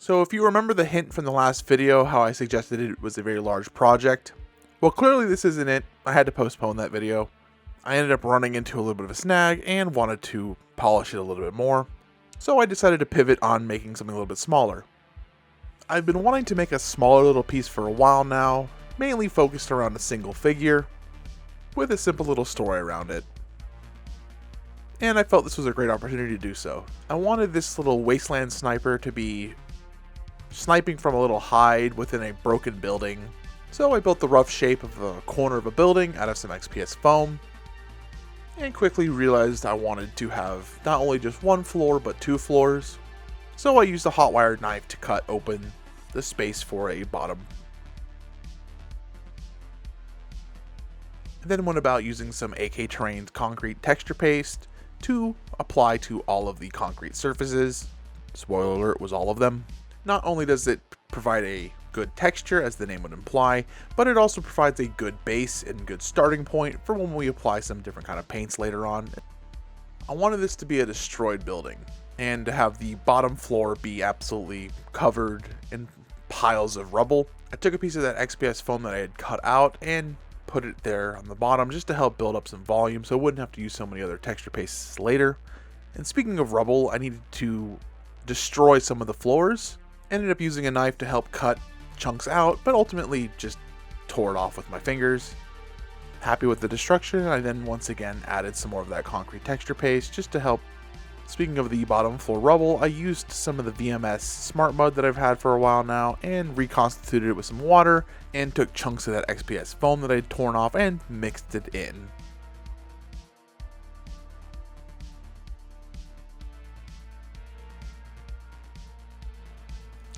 So if you remember the hint from the last video, how I suggested it was a very large project, well clearly this isn't it. I had to postpone that video. I ended up running into a little bit of a snag and wanted to polish it a little bit more, so I decided to pivot on making something a little bit smaller. I've been wanting to make a smaller little piece for a while now, mainly focused around a single figure, with a simple little story around it. And I felt this was a great opportunity to do so. I wanted this little wasteland sniper to be sniping from a little hide within a broken building, so I built the rough shape of a corner of a building out of some XPS foam, and quickly realized I wanted to have not only just one floor but two floors, so I used a hot wire knife to cut open the space for a bottom. And then went about using some AK Terrain's concrete texture paste to apply to all of the concrete surfaces. Spoiler alert, was all of them. Not only does it provide a good texture, as the name would imply, but it also provides a good base and good starting point for when we apply some different kind of paints later on. I wanted this to be a destroyed building, and to have the bottom floor be absolutely covered in piles of rubble. I took a piece of that XPS foam that I had cut out and put it there on the bottom just to help build up some volume so I wouldn't have to use so many other texture pastes later. And speaking of rubble, I needed to destroy some of the floors. Ended up using a knife to help cut chunks out, but ultimately just tore it off with my fingers. Happy with the destruction, I then once again added some more of that concrete texture paste just to help. Speaking of the bottom floor rubble, I used some of the VMS Smart Mud that I've had for a while now and reconstituted it with some water and took chunks of that XPS foam that I'd torn off and mixed it in.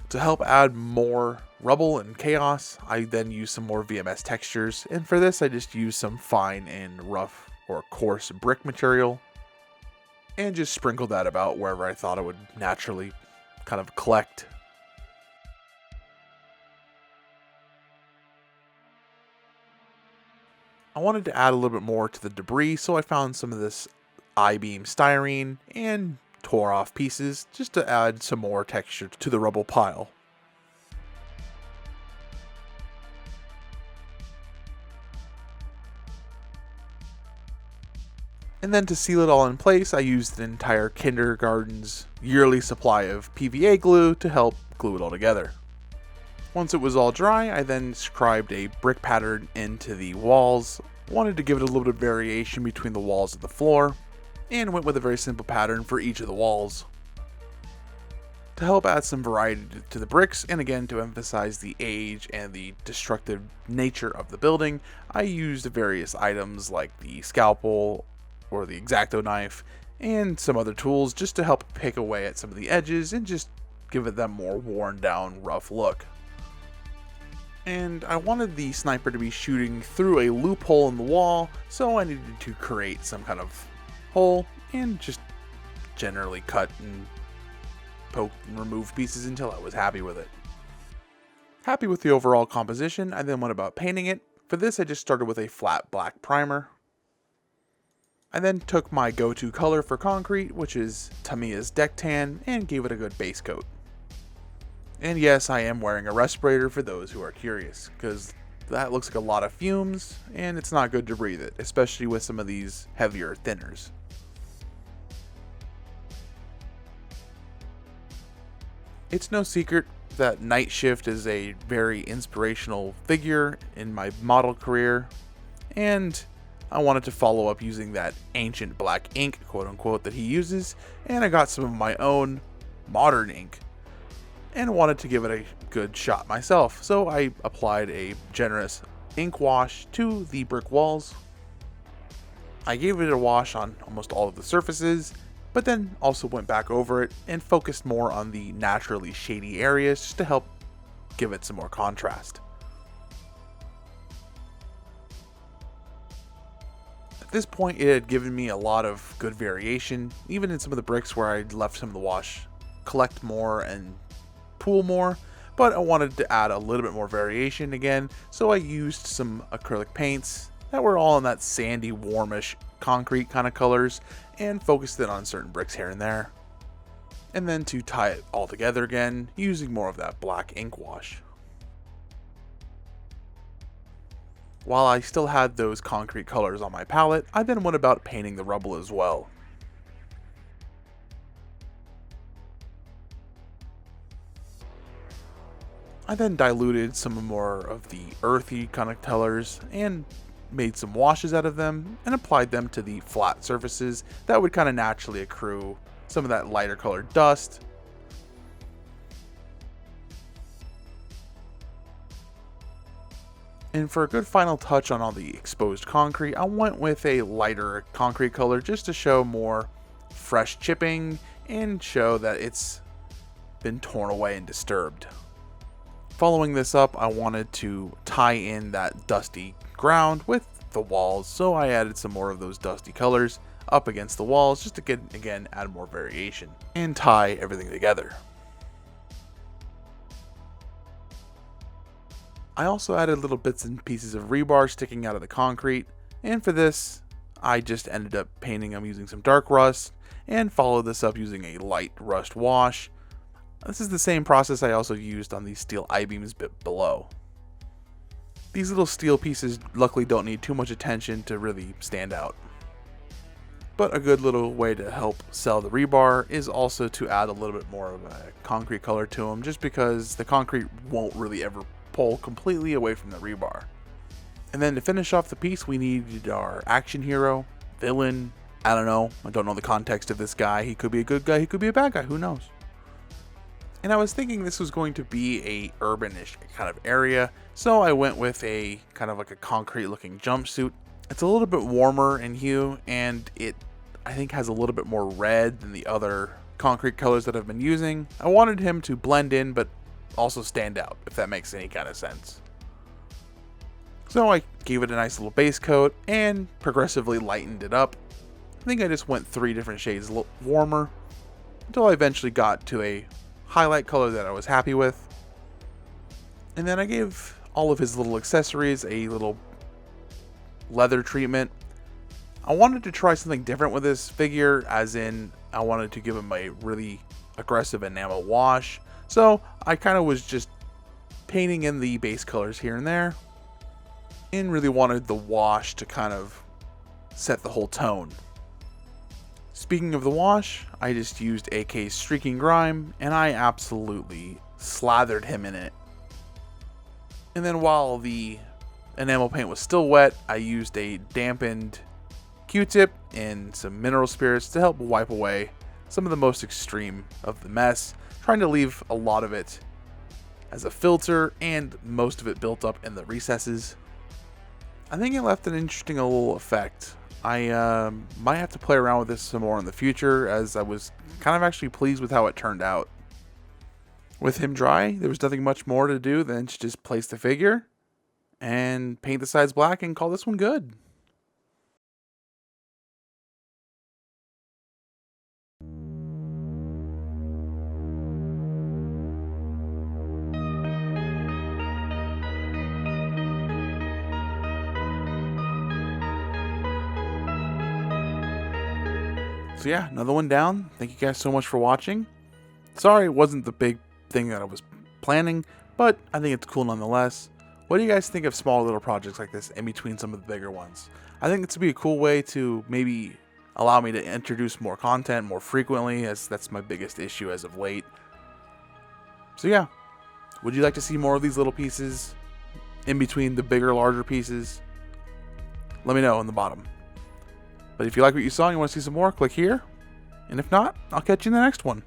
To help add more rubble and chaos, I then used some more VMS textures, and for this I just used some fine and rough or coarse brick material and just sprinkled that about wherever I thought it would naturally kind of collect. I wanted to add a little bit more to the debris, so I found some of this I-beam styrene and tore off pieces just to add some more texture to the rubble pile. And then to seal it all in place, I used an entire kindergarten's yearly supply of PVA glue to help glue it all together. Once it was all dry, I then scribed a brick pattern into the walls. Wanted to give it a little bit of variation between the walls of the floor, and went with a very simple pattern for each of the walls. To help add some variety to the bricks, and again to emphasize the age and the destructive nature of the building, I used various items like the scalpel or the X-Acto knife and some other tools just to help pick away at some of the edges and just give it that more worn down, rough look. And I wanted the sniper to be shooting through a loophole in the wall, so I needed to create some kind of hole and just generally cut and poke and remove pieces until I was happy with it. Happy with the overall composition, I then went about painting it. For this I just started with a flat black primer. I then took my go-to color for concrete, which is Tamiya's Deck Tan, and gave it a good base coat. And yes, I am wearing a respirator for those who are curious, because that looks like a lot of fumes, and it's not good to breathe it, especially with some of these heavier thinners. It's no secret that Night Shift is a very inspirational figure in my model career, and I wanted to follow up using that ancient black ink, quote unquote, that he uses, and I got some of my own modern ink and wanted to give it a good shot myself, so I applied a generous ink wash to the brick walls. I gave it a wash on almost all of the surfaces, but then also went back over it and focused more on the naturally shady areas just to help give it some more contrast. At this point, it had given me a lot of good variation, even in some of the bricks where I'd left some of the wash collect more and pool more, but I wanted to add a little bit more variation again, so I used some acrylic paints that were all in that sandy, warmish concrete kind of colors and focused it on certain bricks here and there. and then to tie it all together again using more of that black ink wash. While I still had those concrete colors on my palette, I then went about painting the rubble as well. I then diluted some more of the earthy kind of colors and made some washes out of them and applied them to the flat surfaces that would kind of naturally accrue some of that lighter colored dust. And for a good final touch on all the exposed concrete, I went with a lighter concrete color just to show more fresh chipping and show that it's been torn away and disturbed. Following this up, I wanted to tie in that dusty ground with the walls, so I added some more of those dusty colors up against the walls just to again add more variation and tie everything together. I also added little bits and pieces of rebar sticking out of the concrete, and for this I just ended up painting them using some dark rust and followed this up using a light rust wash. This is the same process I also used on these steel I-beams below. These little steel pieces luckily don't need too much attention to really stand out. But a good little way to help sell the rebar is also to add a little bit more of a concrete color to them, just because the concrete won't really ever pull completely away from the rebar. And then to finish off the piece, we needed our action hero, villain, I don't know the context of this guy. He could be a good guy, he could be a bad guy, who knows. And I was thinking this was going to be a urbanish kind of area, so I went with a kind of like a concrete looking jumpsuit. It's a little bit warmer in hue, and it I think has a little bit more red than the other concrete colors that I've been using. I wanted him to blend in but also stand out, if that makes any kind of sense. So I gave it a nice little base coat and progressively lightened it up. I think I just went 3 different shades warmer until I eventually got to a highlight color that I was happy with. And then I gave all of his little accessories a little leather treatment. I wanted to try something different with this figure, as in I wanted to give him a really aggressive enamel wash. So I kind of was just painting in the base colors here and there, and really wanted the wash to kind of set the whole tone. Speaking of the wash, I just used AK's Streaking Grime, and I absolutely slathered him in it. And then while the enamel paint was still wet, I used a dampened Q-tip and some mineral spirits to help wipe away some of the most extreme of the mess, trying to leave a lot of it as a filter and most of it built up in the recesses. I think it left an interesting little effect. I might have to play around with this some more in the future, as I was kind of actually pleased with how it turned out. With him dry, there was nothing much more to do than to just place the figure and paint the sides black and call this one good. So yeah, another one down. Thank you guys so much for watching. Sorry it wasn't the big thing that I was planning, but I think it's cool nonetheless. What do you guys think of small little projects like this in between some of the bigger ones? I think it's to be a cool way to maybe allow me to introduce more content more frequently, as that's my biggest issue as of late. So yeah, would you like to see more of these little pieces in between the bigger, larger pieces? Let me know in the bottom. But if you like what you saw and you want to see some more, click here. And if not, I'll catch you in the next one.